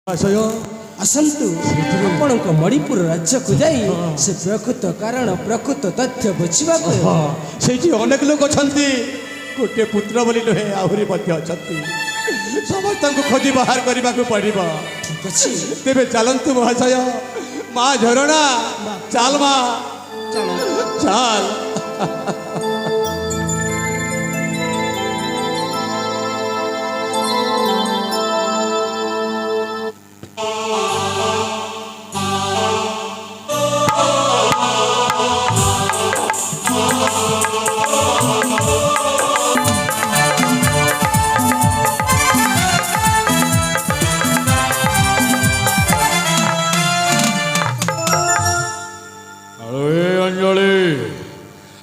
ଆଶୟ ଆସନ୍ତୁ ଆପଣଙ୍କ ମଣିପୁର ରାଜ୍ୟକୁ ଯାଇ ସେ ପ୍ରକୃତ କାରଣ ପ୍ରକୃତ ତଥ୍ୟ ବୁଝିବାକୁ ସେଇଠି ଅନେକ ଲୋକ ଅଛନ୍ତି ଗୋଟିଏ ପୁତ୍ର ବୋଲି ନୁହେଁ ଆହୁରି ମଧ୍ୟ ଅଛନ୍ତି ସମସ୍ତଙ୍କୁ ଖୋଜି ବାହାର କରିବାକୁ ପଡ଼ିବ ଠିକ ଅଛି ତେବେ ଚାଲନ୍ତୁ ମହାଶୟ ମା ଝରଣା ଚାଲ ମା ଚାଲ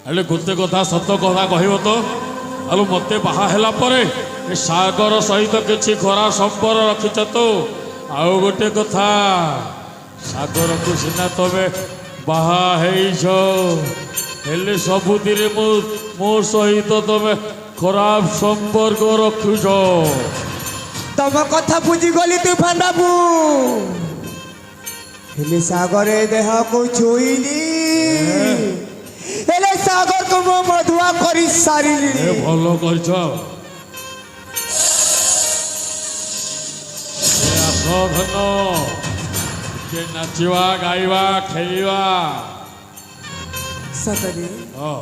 ହେଲେ ଗୋଟେ କଥା ସତ କଥା କହିବ ତ ଆଲୋ ମୋତେ ବାହା ହେଲା ପରେ ଏ ସାଗର ସହିତ କିଛି ଖରାପ ସମ୍ପର୍କ ରଖିଛ ତ ଆଉ ଗୋଟେ କଥା ସାଗରକୁ ସିନା ତମେ ବାହା ହେଇଛ ହେଲେ ସବୁଥିରେ ମୋ ସହିତ ତମେ ଖରାପ ସମ୍ପର୍କ ରଖୁଛ ତମ କଥା ବୁଝିଗଲି ତୁଫାନ ବାବୁ ହେଲେ ସାଗରେ ଦେହକୁ ଛୁଇଁଲି ହେଲେ ସାଗରକୁ ମୁଁ ମଧୁଆ କରି ସାରିଲି ଭଲ କରିଛ ଆସ ଧନ ଟିକେ ନାଚିବା ଗାଇବା ଖେଳିବା ସତରେ ହଁ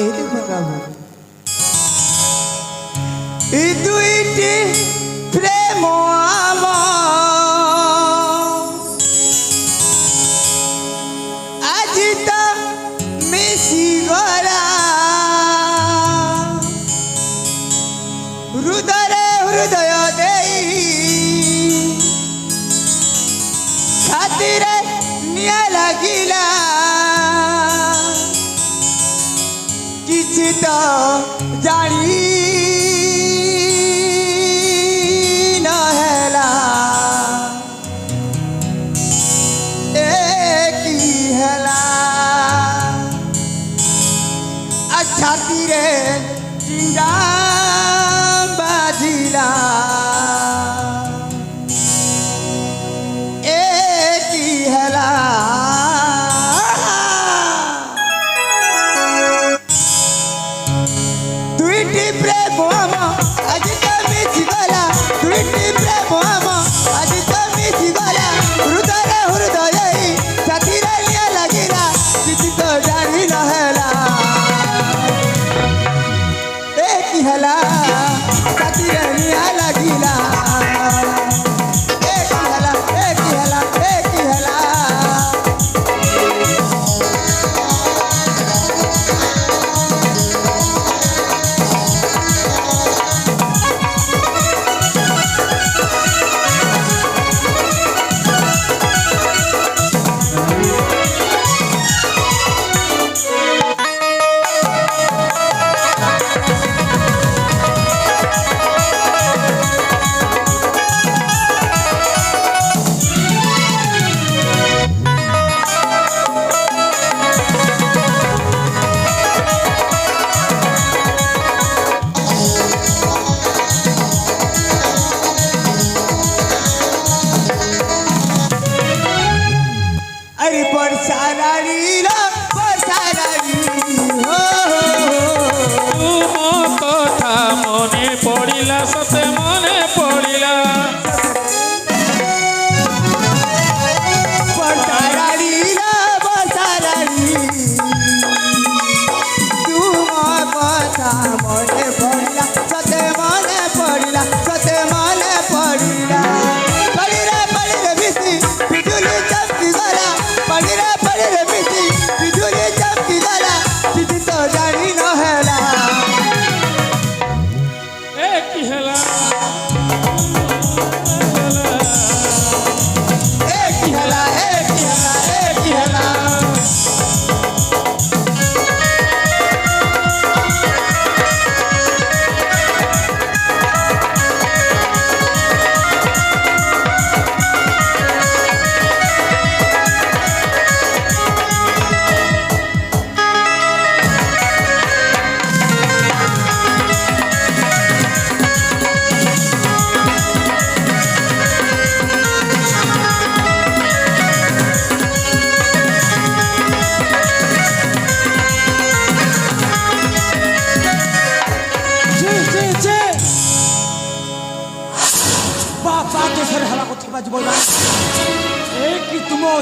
এই তুফান বাবু এই দুইটি প্রেম আজি তো মিশি গলা হৃদয়ে হৃদয় দেই খাতিরে নিয়া লাগিলা কিছু তো জানি छातीरे चिंगा बाजिला एक हला दुईटी प्रेम आज तो मिसी गला दुईटी प्रेम आज तो मिसी गला हृदय हृदय छातीरे लिया लगिला किसी तो जानी न हैला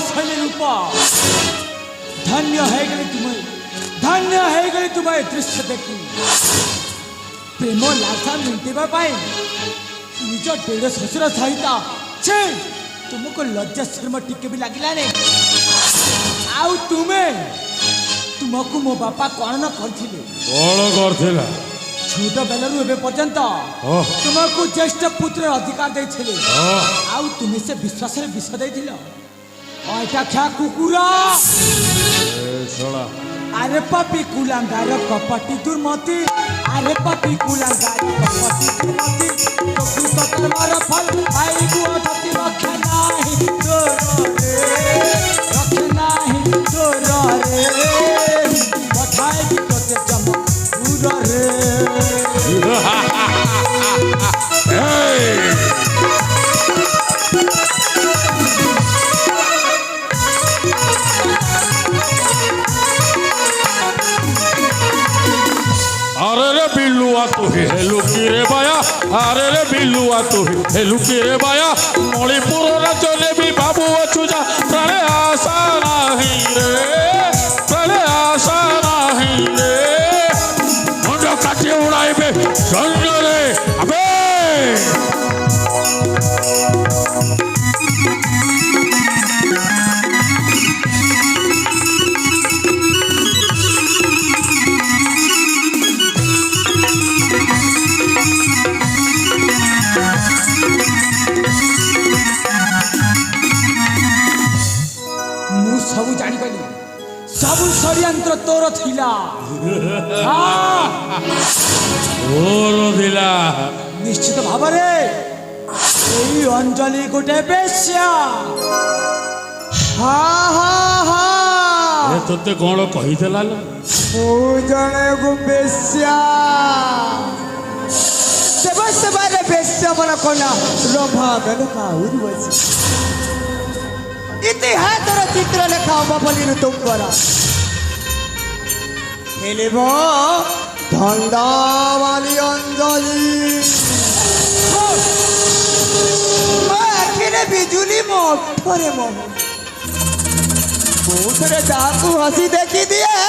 शैली रूप धन्य है गए तुम्हें दृश्य देखी प्रेम लाशा मिंटिबा पाई निज डेढ़ शशुर सहित छे तुमको लज्जा शर्म टिके भी लगला नहीं आउ तुमको मो बापा कौन न करथिले छोट बेलू एबे पर्यंत तुमको ज्येष्ठ पुत्र अधिकार देथिले आउ तुम से विश्वास रे विष देथिलो ओटा ख्या कुकुरा अरे पापी कुलांगार कपटी दुर्मति अरे पापी कुलांगार कपटी दुर्मति तो कर्मर फल आई गुआ धति रखे नाही तोर रे पठाए भी तोते जम पूरा रे अरे रे बिल्लुआ तू ही हेलुकी रे बाया अरे रे बिल्लुआ तू ही हेलुकी रे बाया मणिपुर राज्य भी बाबू अछु जा प्राणे आशा नाही रे मुंड काटी उड़ाइबे सैन्य रे अबे सबू जानिगली सबू षड्यंत्र तोर थिला निश्चित भाव अंजलि गोटे बेश्या तोते कौन कही जने को बेश्या सेवा बेश्या मन कला रभा काउरी बसी इतिहास चित्र लेखा बोली तुम करा धंदा वाली अंजलि आखिरे बिजुली मोठरे मोहरे जाकू हसी देखी दिए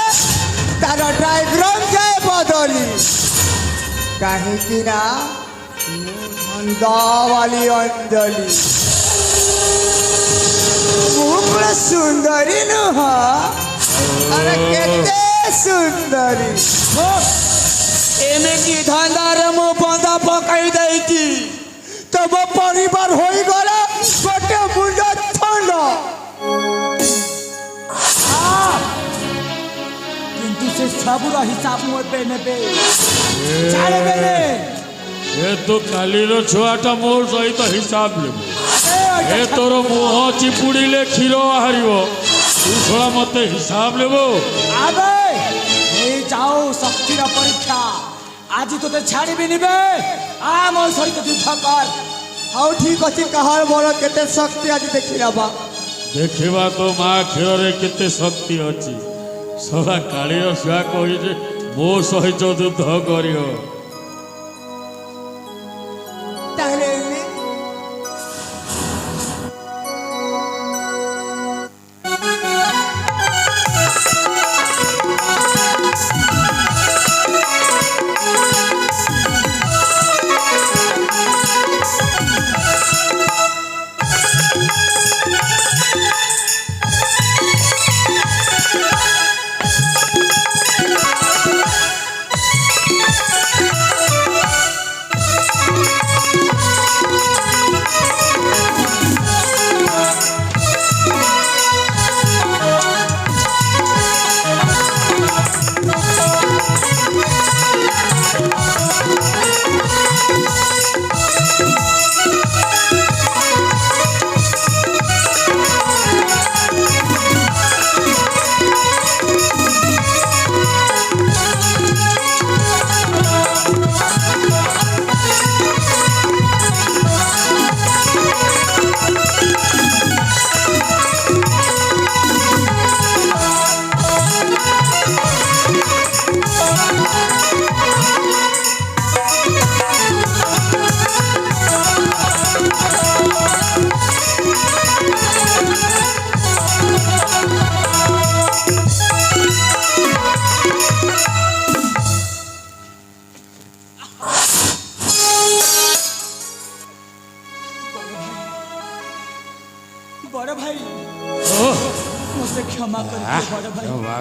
तार डायग्राम जाए बदली कहीं धंदा वाली अंजलि पूरा सुंदरी नुह अरे केते सुंदरी एमे की धंदार मो बंदा पकाई देती तब परिवार होई गला गोटे मुंड ठंडा किंतु से सबुर हिसाब मोटे नेबे छाड़े बेले ए तो काली रो छुआटा मोर सहित हिसाब लेबो ए तोर मुह चिपुड़िले क्षीर बाहर तू छोड़ा मत हिसाब लेबो आबे ए जाओ शक्ति परीक्षा आज तो छाड़ी भी निबे आ मोर सहित युद्ध कर हाउ ठीक अछि कहार मोर केते शक्ति आज देखिलाबा देखिबा तो माँ क्षीर रे केते शक्ति अछि सदा काली रो छुआ कहि जे मो सहित युद्ध करियो ताहले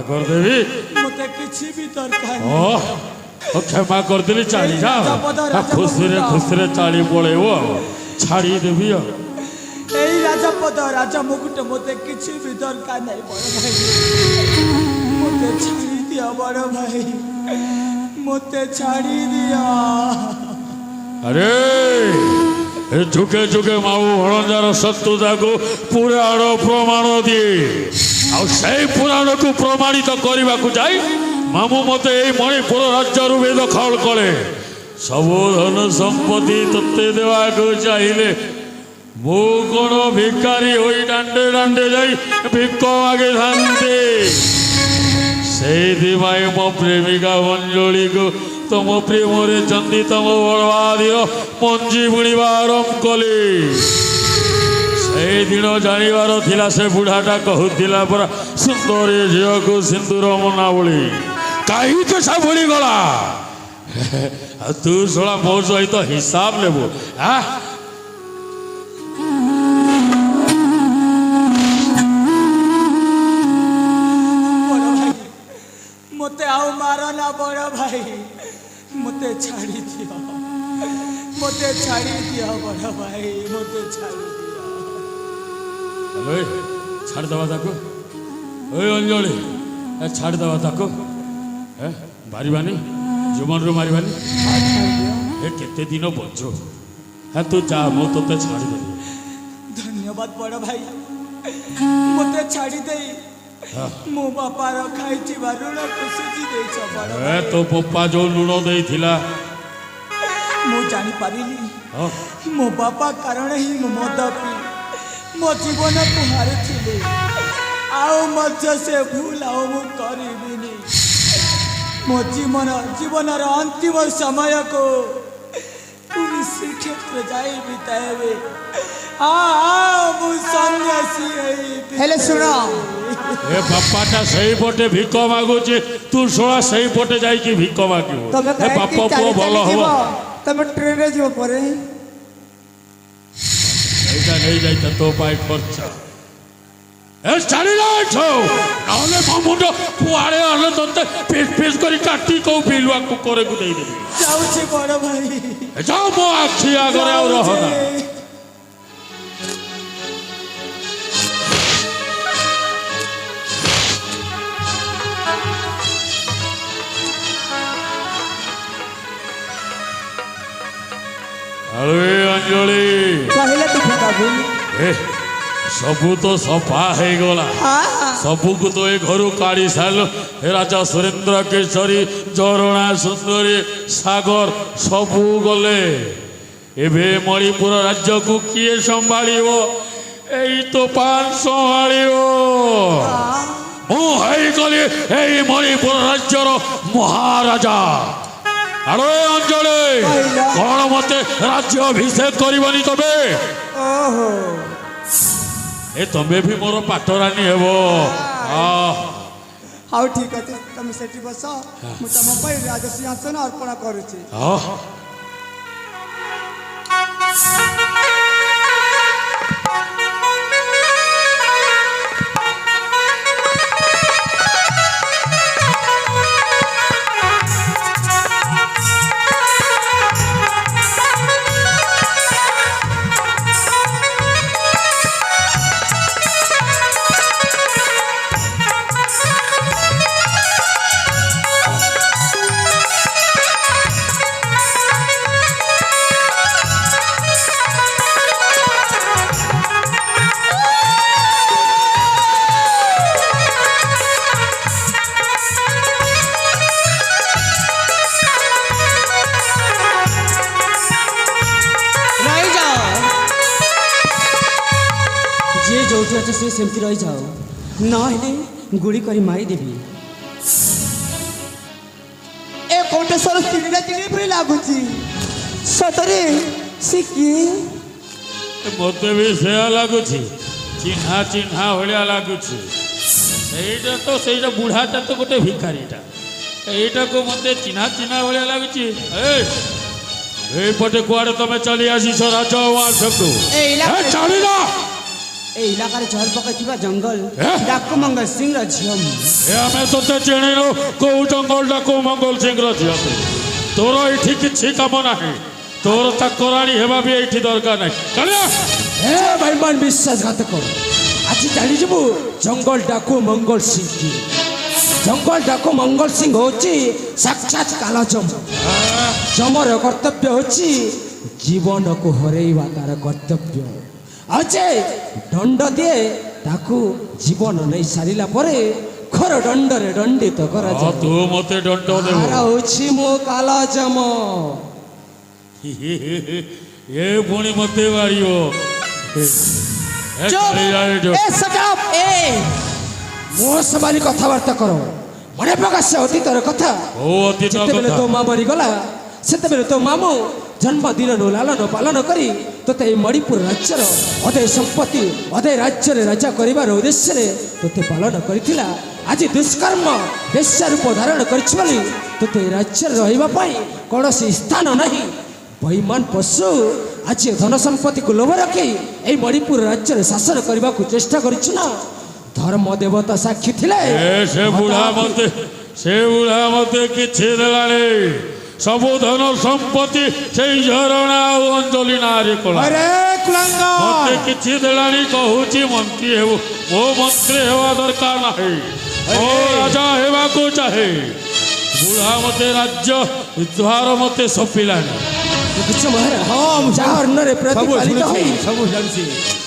କରିଦେବି ମତେ କିଛି ବି ଦରକାର ଓ କ୍ଷମା କରିଦେଲି ଚାଲି ଯା ଖୁସିରେ ଚାଲି ପଳେଇବ ଆଉ ଛାଡ଼ିଦେବି ଆଉ এই রাজপদ রাজা মুকুট মতে কিছু বি দরকার নাই বড় ভাই মতে ছাড়ি দিও বড় ভাই মতে ছাড়ি দিও আরে ଏ ଯୁଗେ ଯୁଗେ ମାଉ ଭଣଜାର ଶତ୍ରୁତାକୁ ପୁରାଣ ପ୍ରମାଣ ଦିଏ ଆଉ ସେଇ ପୁରାଣକୁ ପ୍ରମାଣିତ କରିବାକୁ ଯାଇ ମାମୁଁ ମୋତେ ଏଇ ମଣିପୁର ରାଜ୍ୟରୁ ବେଦଖଲ କଲେ ସବୁ ଧନ ସମ୍ପତ୍ତି ତତେ ଦେବାକୁ ଚାହିଁଲେ ମୁଁ କ'ଣ ଭିକାରୀ ହୋଇ ଦାଣ୍ଡେ ଦାଣ୍ଡେ ଯାଇ ଭିକ ମାଗିଥାନ୍ତି ସେଇଥିପାଇଁ ମୋ ପ୍ରେମିକା ମଞ୍ଜୁଳିକୁ ତମ ପ୍ରେମରେ ଚନ୍ଦି ତମ ବଳବାଦୀର ମଞ୍ଜି ବୁଣିବା ଆରମ୍ଭ କଲି ସେଇଦିନ ଜାଣିବାର ଥିଲା ସେ ବୁଢ଼ାଟା କହୁଥିଲା ପରା ସୁନ୍ଦରୀ ଝିଅକୁ ସିନ୍ଦୁର ମନା ବୋଲି କାହିଁକି ସେ ଭୁଲିଗଲା ଆଉ ତୁ ଶଳା ମୋ ସହିତ ହିସାବ ନେବୁ মতে আও মার না বড় ভাই মতে ছাড়ি দিও বড় ভাই মতে ছাড়ি দিও ଛାଡ଼ିଦେବା ତାକୁ ଓଇ ଅଞ୍ଜଳି ଛାଡ଼ିଦେବା ତାକୁ ମାରିବାନି ଜୀବନରୁ ମାରିବାନି ଏ କେତେ ଦିନ ବଞ୍ଚୁ ତୁ ଯା ମୁଁ ତୋତେ ଛାଡ଼ିଦେବି ধন্যবাদ বড় ভাই মতে ছাড়ি দেই ମୋ ବାପାର ଖାଇଥିବା ଋଣକୁ ସୁଝି ଦେଇଛ ବଡ଼ ଭାଇ। ତୋ ବାପା ଯୋଉ ଲୁଣ ଦେଇଥିଲା ମୁଁ ଜାଣିପାରିଲି ମୋ ବାପା କାରଣ ହିଁ ମୁଁ ମଦ ପିଇ ମୋ ଜୀବନକୁ ହାରିଥିଲି ଆଉ ମଧ୍ୟ ସେ ଭୁଲ ଆଉ ମୁଁ କରିବିନି ମୋ ଜୀବନର ଅନ୍ତିମ ସମୟକୁ ପୁରୀ ଶ୍ରୀକ୍ଷେତ୍ର ଯାଇ ବିତାଇବି ମୁଁ ସନ୍ନ୍ୟାସୀ ହେଲେ ଶୁଣ ଏ ବାପାଟା ସେଇପଟେ ଭିକ ମାଗୁଛି ତୁ ଶୁଣ ସେଇପଟେ ଯାଇକି ଭିକ ମାଗିବୁ ଏ ବାପ ପୁଅ ଭଲ ହବ ତମେ ଟ୍ରେନରେ ଯିବ ପରେ এইটা নেইযাইতা তো পাই খরচা এ চালি না এঠো নাহলে মামুন্ড কুয়াড়ে আলে তোতে পিস পিস করে কাটি কৌ বিলুয়া কুকরেকু দেই দেবি যাଉଛି বড় ভাই যাও মো আখি আগরে আর রহনা আরে অঞ্জলি କହିଲେ ତୁ ବାବୁ ସବୁ ତ ସଫା ହେଇଗଲା ସବୁକୁ ତ ଏ ଘରୁ କାଢ଼ି ସାରିଲ ଏ ରାଜା ସୁରେନ୍ଦ୍ର କେଶରୀ ଝରଣା ସୁନ୍ଦରୀ ସାଗର ସବୁ ଗଲେ ଏବେ ମଣିପୁର ରାଜ୍ୟକୁ କିଏ ସମ୍ଭାଳିବ ଏଇ ତ ପାନ ସମ୍ଭାଳିବ ମୁଁ ହେଇଗଲି ଏଇ ମଣିପୁର ରାଜ୍ୟର ମହାରାଜା ଆରେ ଅଞ୍ଚଳେ କ'ଣ ମତେ ରାଜ୍ୟ ଅଭିଷେକ କରିବନି ତମେ ଏ ତମେ ବି ମୋର ପାଟରାଣୀ ହେବ ହଉ ଠିକ ଅଛି ତମେ ସେଠି ବସ ମୁଁ ତମ ପାଇଁ ରାଜସିଂହାସନ ଅର୍ପଣ କରୁଛି से सेमती रही जाओ नहेले गुड़ी करी मारी देवी ए कोटेश्वर चिड़िया चिड़ी परी लागुची सतरे से किए मत भी से लगुची चिन्हा चिन्हा भलिया लगुची ସେଇଟା ତ ସେଇଟା ବୁଢ଼ାଟା ତ ଗୋଟେ ଭିକାରୀଟା ଏଇଟାକୁ ମୋତେ ଚିହ୍ନା ଚିହ୍ନା ଭଳିଆ ଲାଗୁଛି ଏଇପଟେ କୁଆଡ଼େ ତମେ ଚାଲି ଆସିଛ ରାଜ ଉଆସକୁ ଚାଲିଲ ଏ ଇଲାକାରେ ଚହଲ ପକାଇଥିବା ଜଙ୍ଗଲ ଏ? ଡାକୁ ମଙ୍ଗଲ ସିଂର ଝିଅ ମୁଁ। ଏ ଆମେ ତତେ ଚିଣିନୁ କୋଉ ଜଙ୍ଗଲଟା କୋଉ ମଙ୍ଗଲ ସିଂର ଝିଅ ତୁ। ତୋର ଏଇଠି କିଛି କାମ ନାହିଁ। ତୋର ଚାକରାଣୀ ହେବା ବି ଏଇଠି ଦରକାର ନାହିଁ। ଚାଲିଆ ଏ ଭାଇମାନ ବିଶ୍ୱାସଘାତକ ଆଜି ଜାଣିଯିବୁ ଜଙ୍ଗଲ ଡାକୁ ମଙ୍ଗଲ ସିଂ କି। ଜଙ୍ଗଲ ଡାକୁ ମଙ୍ଗଲ ସିଂ ହେଉଛି ସାକ୍ଷାତ କାଳଜମ। ଜମର କର୍ତ୍ତବ୍ୟ ହେଉଛି ଜୀବନକୁ ହରେଇବା ତାର କର୍ତ୍ତବ୍ୟ। ଆଉ ଯେ ଦଣ୍ଡ ଦିଏ ତାକୁ ଜୀବନ ନେଇ ସାରିଲା ପରେ ଖର ଦଣ୍ଡରେ ଦଣ୍ଡିତ କରାଯାଏ। ତୁ ମତେ ଦଣ୍ଡ ଦେବୁ। ତାର ହେଉଛି ମୋ କାଳଜମ। ଏ ପୁଣି ମତେ ମାରିବ। ମୋ ସମାନ କଥାବାର୍ତ୍ତା କର। ମନେ ପକା ସେ ଅତୀତର କଥା। ଯେତେବେଳେ ତୋ ମା ମରିଗଲା ସେତେବେଳେ ତୋ ମାମୁଁ ଜନ୍ମଦିନରୁ ଲାଲନ ପାଳନ କରି ତୋତେ ଏହି ମଣିପୁର ରାଜ୍ୟର ଅଧେ ସମ୍ପତ୍ତି ଅଧେ ରାଜ୍ୟରେ ରାଜା କରିବାର ଉଦ୍ଦେଶ୍ୟରେ ତୋତେ ପାଳନ କରିଥିଲା। ଆଜି ଦୁଷ୍କର୍ମ ବେଶ୍ୟା ରୂପ ଧାରଣ କରିଛି ବୋଲି ତୋତେ ଏହି ରାଜ୍ୟରେ ରହିବା ପାଇଁ କୌଣସି ସ୍ଥାନ ନାହିଁ। ବୈମାନ ପଶୁ ଆଜି ଧନ ସମ୍ପତ୍ତିକୁ ଲୋଭ ରଖି ଏହି ମଣିପୁର ରାଜ୍ୟରେ ଶାସନ କରିବାକୁ ଚେଷ୍ଟା କରିଛୁ ନା। ଧର୍ମ ଦେବତା ସାକ୍ଷୀ ଥିଲେ। ସେ ବୁଢ଼ା ମତେ କିଛି ଦେଲାନି। ସବୁ ଧନ ସମ୍ପତ୍ତି ସେଇ ଝରଣା ଆଉ ଅଞ୍ଜଳି ନାଁରେ କଲା। ମତେ କିଛି ଦେଲାନି। କହୁଛି ମନ୍ତ୍ରୀ ହେବୁ। ମୋ ମନ୍ତ୍ରୀ ହେବା ଦରକାର ନାହିଁ। ମୋ ରାଜା ହେବାକୁ ଚାହେଁ। ବୁଢ଼ା ମତେ ରାଜ୍ୟ ଦ୍ୱାର ମତେ ସପିଲାନି।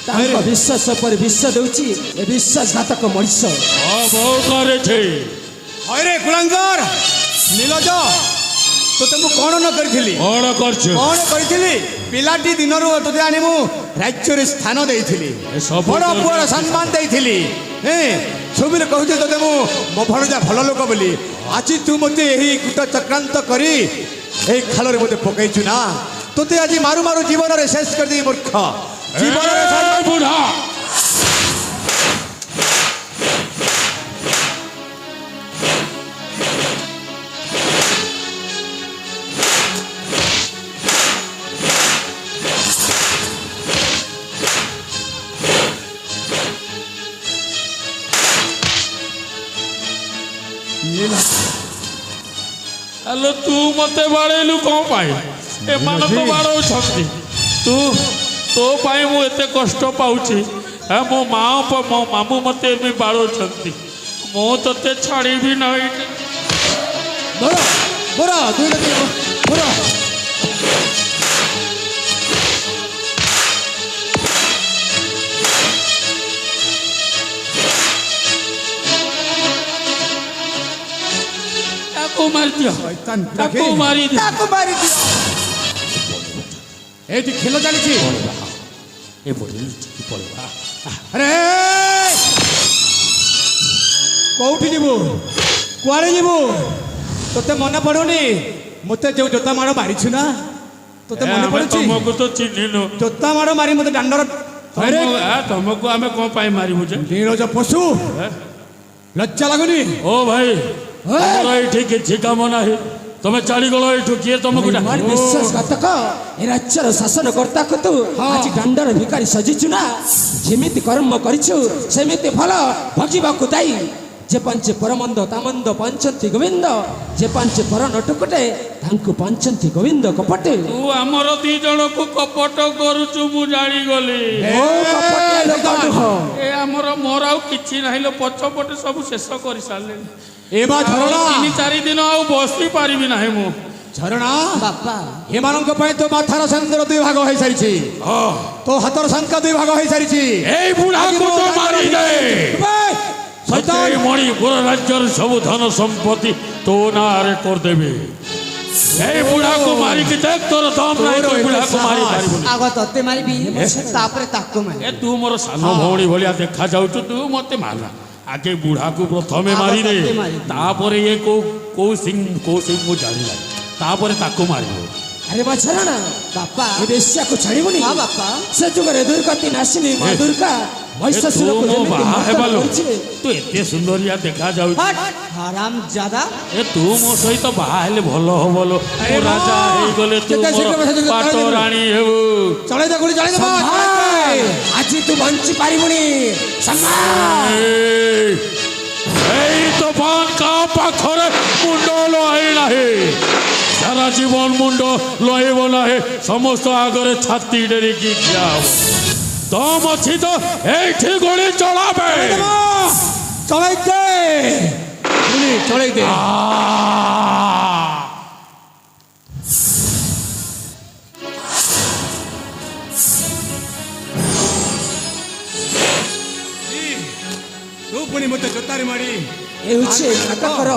ତାଙ୍କ ବିଶ୍ୱାସ ପରେ ବିଶ୍ୱାସ ଦେଉଛି ଏ ବିଶ୍ୱାସଘାତକ ମଣିଷ। ବହୁ କରିଛି। ହଇରେ କୁଳାଙ୍ଗର ନୀଲଜ ତୋତେ ମୁଁ କଣ ନ କରିଥିଲି? କଣ କରୁଛୁ? କଣ କରିଥିଲି? ପିଲାଟି ଦିନରୁ ତୋତେ ଆଣି ମୁଁ ରାଜ୍ୟରେ ସ୍ଥାନ ଦେଇଥିଲି। ବଡ଼ ପୁଅର ସମ୍ମାନ ଦେଇଥିଲି। ଛବିରେ କହୁଛି ତୋତେ ମୁଁ ମୋ ଭଣଜା ଭଲ ଲୋକ ବୋଲି। ଆଜି ତୁ ମୋତେ ଏହି କୂଟ ଚକ୍ରାନ୍ତ କରି ଏହି ଖାଲରେ ମୋତେ ପକେଇଛୁ ନା। ତୋତେ ଆଜି ମାରୁ ମାରୁ ଜୀବନରେ ଶେଷ କରିଦେଇ ମୂର୍ଖ। ଜୀବନରେ ବୁଢ଼ା ହେଲୋ ତୁ ମତେ ବାଡ଼େଇଲୁ କ'ଣ ପାଇଁ? ଏମାନେ ତ ବାଡ଼ଉଛନ୍ତି। ତୋ ପାଇଁ ମୁଁ ଏତେ କଷ୍ଟ ପାଉଛି। ମୋ ମାମୁଁ ମତେ ଏବେ ବାଡ଼ଉଛନ୍ତି। ମୁଁ ତତେ ଛାଡ଼ିବି ନାହିଁ। ତାକୁ ମାରିଦିଅ। ଏଇଠି ଖେଳ ଚାଲିଛି। ଆରେ କୋଉଠି ଯିବୁ? କୁଆଡ଼େ ଯିବୁ? ତୋତେ ମନେ ପଡୁନି ମୋତେ ଯୋଉ ଜୋତା ମାଡ଼ ମାରିଛୁ ନା? ତୋତେ ମନେ ପଡୁଛି? ତମକୁ ତ ଚିହ୍ନିନୁ। ଜୋତା ମାଡ଼ ମାରି ମୋତେ ଦାଣ୍ଡର ତମକୁ ଆମେ କ'ଣ ପାଇଁ ମାରିବୁ ଯେ? ନୀରଜ ପଶୁ ଲଜ୍ଜା ଲାଗୁନି? ଓ ଭାଇ ତମର ଏଇଠି କିଛି କାମ ନାହିଁ। ତମେ ଚାଲିଗଲ ଏଇଠୁ। କିଏ ତମକୁ ବିଶ୍ୱାସଘାତକ ଏ ରାଜ୍ୟର ଶାସନ କର୍ତ୍ତାକୁ ତୁ ଆଜି ଦାଣ୍ଡର ଭିକାରୀ ସଜିଛୁ ନା। ଯେମିତି କର୍ମ କରିଛୁ ସେମିତି ଫଳ ଭୋଗିବାକୁ ଦାୟୀ। ଯେ ପାଞ୍ଚେ ପରମନ୍ଦ ତାମନ୍ଦ ପାଞ୍ଚନ୍ତି ଗୋବିନ୍ଦ। ଯେ ପାଞ୍ଚେ ପର ନଟୁକଟେ ତାଙ୍କୁ ପାଞ୍ଚନ୍ତି ଗୋବିନ୍ଦ କପଟେ। ତୁ ଆମର ଦି ଜଣକୁ କପଟ କରୁଛୁ ମୁଁ ଜାଣିଗଲି। ଏ ଆମର ମୋର ଆଉ କିଛି ନାହିଁ ଲୋ। ପଛପଟେ ସବୁ ଶେଷ କରିସାରିଲେଣି। ତିନି ଚାରି ଦିନ ଆଉ ବସି ପାରିବି ନାହିଁ ମୁଁ। ଝରଣା ବାପା ଏମାନଙ୍କ ପାଇଁ ତୋ ମାଥାର ସିନ୍ଦୁର ଦୁଇ ଭାଗ ହେଇସାରିଛି। ତୋ ହାତର ଶଙ୍ଖା ଦୁଇ ଭାଗ ହେଇସାରିଛି। ଏଇ ବୁଢ଼ାକୁ ତ ମାରିଦେ। ମଣିପୁର ରାଜ୍ୟର ସବୁ ଧନ ସମ୍ପତ୍ତି ତୋ ନାଁରେ କରିଦେବି। ଏଇ ବୁଢ଼ାକୁ ମାରିକି ଦେଖ ତୋର ଦମ ନାହିଁ। ବୁଢ଼ାକୁ ମାରି ପାରିବୁନି। ଆଗ ତତେ ମାରିବି ତାପରେ ତାକୁ ମାରିବି। ତୁ ମୋର ସାନ ଭଉଣୀ ଭଳିଆ ଦେଖା ଯାଉଛୁ। ତୁ ମତେ ମାରନା। ଆଗେ ବୁଢ଼ାକୁ ପ୍ରଥମେ ମାରିଦେ। ତାପରେ ଇଏ କୋଉ ସିଂ ମୁଁ ଜାଣିଲା। ତାପରେ ତାକୁ ମାରିବ। ଆରେ ମା ଝରଣା ବାପା ଏ ବେଶ୍ୟାକୁ ଛାଡ଼ିବୁନି। ବାପା ସେ ଯୁଗରେ ଦୁର୍ଗତି ନାସିନି ମା ଦୁର୍ଗା ତୁ ଏତେ ସୁନ୍ଦରିଆ ଦେଖା ଯାଉଛୁ। ହାରାମ ଜାଦା ତୁ ମୋ ସହିତ ବାହା ହେଲେ ଭଲ ହବ ଲୋ। ରାଜା ହେଇଗଲେ ତୁ ପାଟ ରାଣୀ ହେବୁ। ଆଜି ତୁ ବଞ୍ଚି ପାରିବୁନି ସମ୍ମାନ এই তোফান কা পাখরে মুন্ড লয় নাহে সারা জীবন মুন্ড লইব নাহে সমস্ত আগরে ছাতি ডেরিকি ঠিয়া হব দম ଅଛି তো এইଠି গুলি চলাবে চলাই দে গুলি চলাই দে ତୁ ପୁଣି ମୋତେ ଜୋତାରେ ମାରି ଏ ହେଉଛି ନାଟକର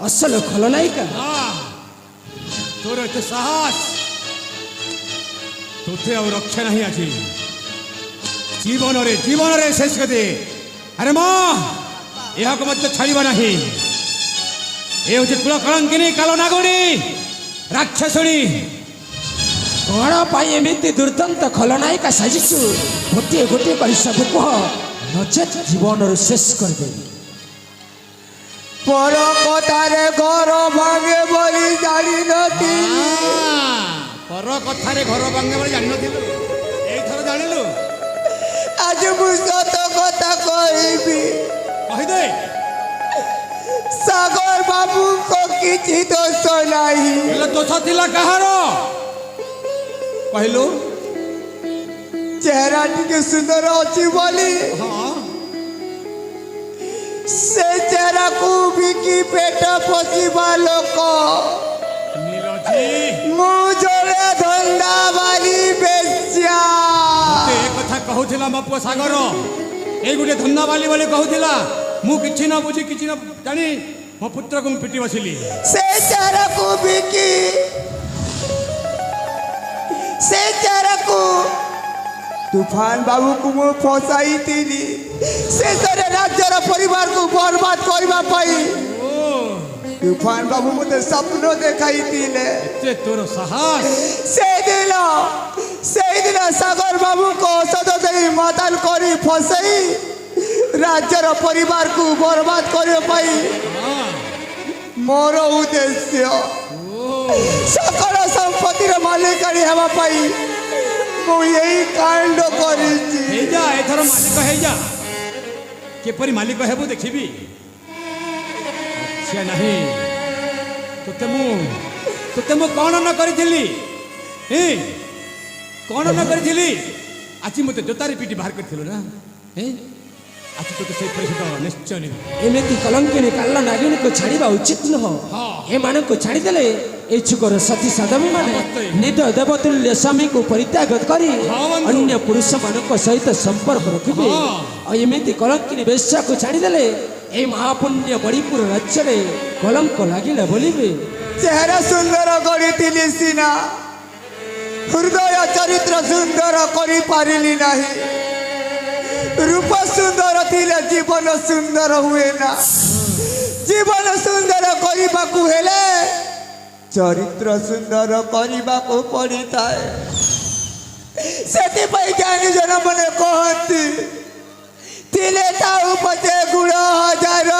ଅସଲ ଖଳନାୟିକା ତୋର ଏତେ ସାହସ ତୋତେ ଆଉ ରକ୍ଷା ନାହିଁ ଆଜି ଜୀବନରେ ଜୀବନରେ ଶେଷ କରିଦେ ଆରେ ମା ଏହାକୁ ମଧ୍ୟ ଛାଡ଼ିବା ନାହିଁ ଏ ହେଉଛି କୁଳ କଳଙ୍କିନୀ କାଳ ନାଗୁଣୀ ରାକ୍ଷସୁଣୀ କ'ଣ ପାଇଁ ଏମିତି ଦୁର୍ଦ୍ଦାନ୍ତ ଖଳନାୟିକା ସାଜିଛୁ ଗୋଟିଏ ଗୋଟିଏ କରି ସବୁ କୁହ ନଚେତ୍ ଜୀବନରୁ ଶେଷ କରିଦେବି পর কথারে ঘর ভাঙে বলি জানিনଥିଲି ପର କଥାରେ ଘର ଭାଙ୍ଗେ ବୋଲି ଜାଣିନଥିଲୁ ଏଇଥର ଜାଣିଲୁ আজ ମୁଁ ସତ କଥା କହିବି କହିଦେ ସାଗର ବାବୁଙ୍କ କିଛି ଦୋଷ ନାହିଁ ହେଲେ ଦୋଷ ଥିଲା କାହାର କହିଲୁ চেহারা ଟିକେ ସୁନ୍ଦର ଅଛି ବୋଲି ହଁ ସେ চেহারাକୁ ବିକି ପେଟ ପୋଷିବା ଲୋକ ନୀରଜି ମୁଁ ଜଣେ ଧନ୍ଦାବାଲି ବେଶ୍ୟା ଏ କଥା କହୁଥିଲା ମୋ ପୁଅ ସାଗର ଏଇ ଗୋଟେ ଧନ୍ଦାବାଲି ବୋଲି କହୁଥିଲା ମୁଁ କିଛି ନ ବୁଝି କିଛି ନ ଜାଣି ମୋ ପୁତ୍ରକୁ ମୁଁ ପିଟି ବସିଲି ସେ চেহারাକୁ ବିକି ସେ চেহারাକୁ তুফান বাবুକୁ ମୁଁ ଫସାଇଥିଲି ଶେଷରେ ରାଜ୍ୟର ପରିବାରକୁ ବର୍ବାଦ କରିବା ପାଇଁ তুফান বাবু ମୋତେ ସ୍ୱପ୍ନ ଦେଖାଇଥିଲେ ଏତେ ତୋର ସାହସ ସେଇଦିନ ସାଗର ବାବୁଙ୍କ ଔଷଧ ଦେଇ ମାତାଲ କରି ଫସେଇ ରାଜ୍ୟର ପରିବାରକୁ ବର୍ବାଦ କରିବା ପାଇଁ ମୋର ଉଦ୍ଦେଶ୍ୟ ସକଳ ସମ୍ପତ୍ତିର ମାଲିକାଣୀ ହେବା ପାଇଁ ମୁଁ ଏଇ କାଣ୍ଡ କରିଛି ହେଇଯା ଏଥର ମାଲିକ ହେଇଯା କିପରି ମାଲିକ ହେବୁ ଦେଖିବି ଆଚ୍ଛା ନାହିଁ ତୋତେ ମୁଁ କ'ଣ ନ କରିଥିଲି କ'ଣ ନ କରିଥିଲି ଆଜି ମୋତେ ଜୋତାରେ ପିଟି ବାହାର କରିଥିଲୁ ନା ଆଜି ତୋତେ ସେଇ ପରିଶୋଧ ନିଶ୍ଚୟ ନେବି ଏମିତି କଲଙ୍କିନୀ କାଲ ନାଗିଣୀକୁ ଛାଡ଼ିବା ଉଚିତ ନୁହଁ ଏମାନଙ୍କୁ ଛାଡ଼ିଦେଲେ এই ଯୁଗର ସତୀ ସାଧବୀମାନେ ନିଜ ଦେବତୁଲ୍ୟ ସ୍ୱାମୀକୁ ପରିତ୍ୟାଗ କରି ଅନ୍ୟ ପୁରୁଷମାନଙ୍କ ସହିତ ସମ୍ପର୍କ ରଖିବେ ଆଉ ଏମିତି କଳଙ୍କିନୀ ବେଶ୍ୟାକୁ ଛାଡ଼ିଦେଲେ এই ମହାପୁଣ୍ୟ ବଡ଼ିପୁର ରାଜ୍ୟରେ କଳଙ୍କ ଲାଗିଲା ବୋଲିବେ চেহারা সুন্দর গড়িଥିଲି সিনা হৃদয় চরিত্র সুন্দর করিপারিলি ନାହିଁ রূপ সুন্দর থিলে জীবন সুন্দর হুয়ে না জীবন সুন্দর କରିବାକୁ ହେଲେ চরিত্র সুন্দর କରିବାକୁ ପଡ଼ିଥାଏ ସେଥିପାଇଁ ଜ୍ଞାନୀ ଜନମାନେ କହନ୍ତି ଥିଲେ ତାଉ ପଛେ ଗୁଣ ହଜାର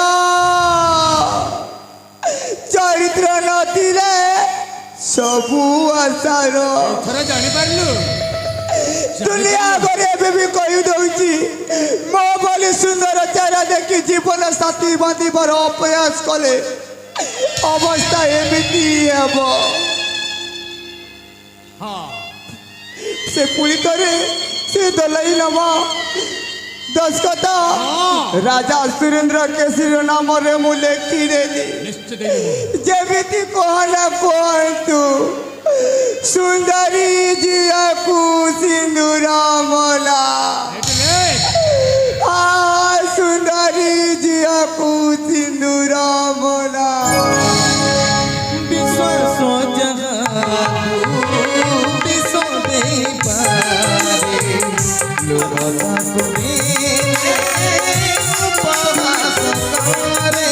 ଚରିତ୍ର ନଥିଲେ ସବୁ ଆଶାର ଥର ଜାଣିପାରିଲୁ ଦୁନିଆ ଆଗରେ ଏବେ ବି କହିଦେଉଛି ମୋ ଭଳି ସୁନ୍ଦର ଚେହେରା ଦେଖି ଜୀବନ ସାଥୀ ବାନ୍ଧିବାର ଅଭ୍ୟାସ କଲେ ଅବସ୍ଥା ଏମିତି ହେବ ସେ ପୁଣି ଥରେ ସେ ଦଲାଇ ନବା ଦଶକତ ରାଜା ସୁରେନ୍ଦ୍ର କେଶରୀ ନାମରେ ମୁଁ ଲେଖିଦେଲି ନିଶ୍ଚିତ ଯେମିତି କହନା କୁହନ୍ତୁ ସୁନ୍ଦରୀ ଝିଅକୁ ସିନ୍ଦୁର ମଲା ସୁନ୍ଦରୀ ଝିଅକୁ ସିନ୍ଦୁର ମଲା ବିଶ୍ୱାସ ବିଷ ଦେଇପାରେ ଲୋକକୁ ଉପବାସ କରେ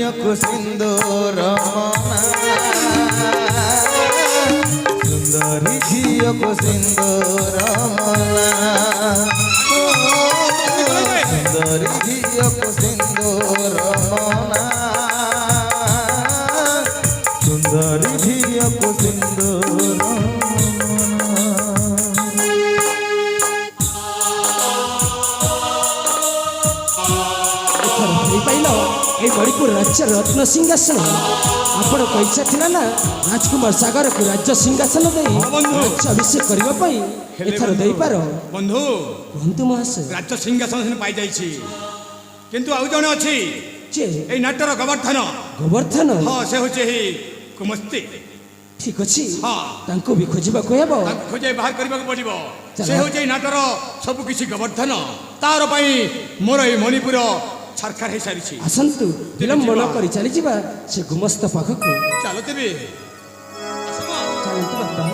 ଝିଅକୁ ସିନ୍ଦୁର ମନା ସୁନ୍ଦରୀ ଝିଅକୁ ସିନ୍ଦୁର ମନା ସୁନ୍ଦରୀ ଝିଅକୁ ସିନ୍ଦୁର ମନା ସୁନ୍ଦରୀ ଝିଅକୁ ସିନ୍ଦୁର ପାଇଲ এই মণিপুর রাজ্যের রত্ন সিংহাসন ଆପଣଙ୍କ ଇଚ୍ଛା ଥିଲା ନା ରାଜକୁମାର ସାଗରକୁ ରାଜ୍ୟ ସିଂହାସନ ଦେଇ ବନ୍ଧୁ। ରାଜ୍ୟ ଅଭିଷେକ କରିବା ପାଇଁ ଏଥର ଦେଇପାର ବନ୍ଧୁ ବନ୍ଧୁ ମହାଶୟ ରାଜ୍ୟ ସିଂହାସନ ସିନା ପାଇଯାଇଛି କିନ୍ତୁ ଆଉ ଜଣେ ଅଛି ଯେ ଏଇ ନାଟର ଗୋବର୍ଦ୍ଧନ ଗୋବର୍ଦ୍ଧନ ହଁ ସେ ହଉଛି ଏହି କୁମସ୍ତି ଠିକ ଅଛି ହଁ। ତାଙ୍କୁ ବି ଖୋଜିବାକୁ ହେବ ତାକୁ ଖୋଜାଇ ବାହାର କରିବାକୁ ପଡ଼ିବ ଚାଲ। ସେ ହଉଛି ଏଇ ନାଟର ସବୁ କିଛି ଗୋବର୍ଦ୍ଧନ ତାର ପାଇଁ ମୋର ଏଇ ମଣିପୁର ଛାରଖାର ହେଇସାରିଛି ଆସନ୍ତୁ ବିଳମ୍ବ ନ କରି ଚାଲିଯିବା ସେ ଗୁମସ୍ତ ପାଖକୁ ଚାଲ ତେବେ ଚାଲନ୍ତୁ ବାପା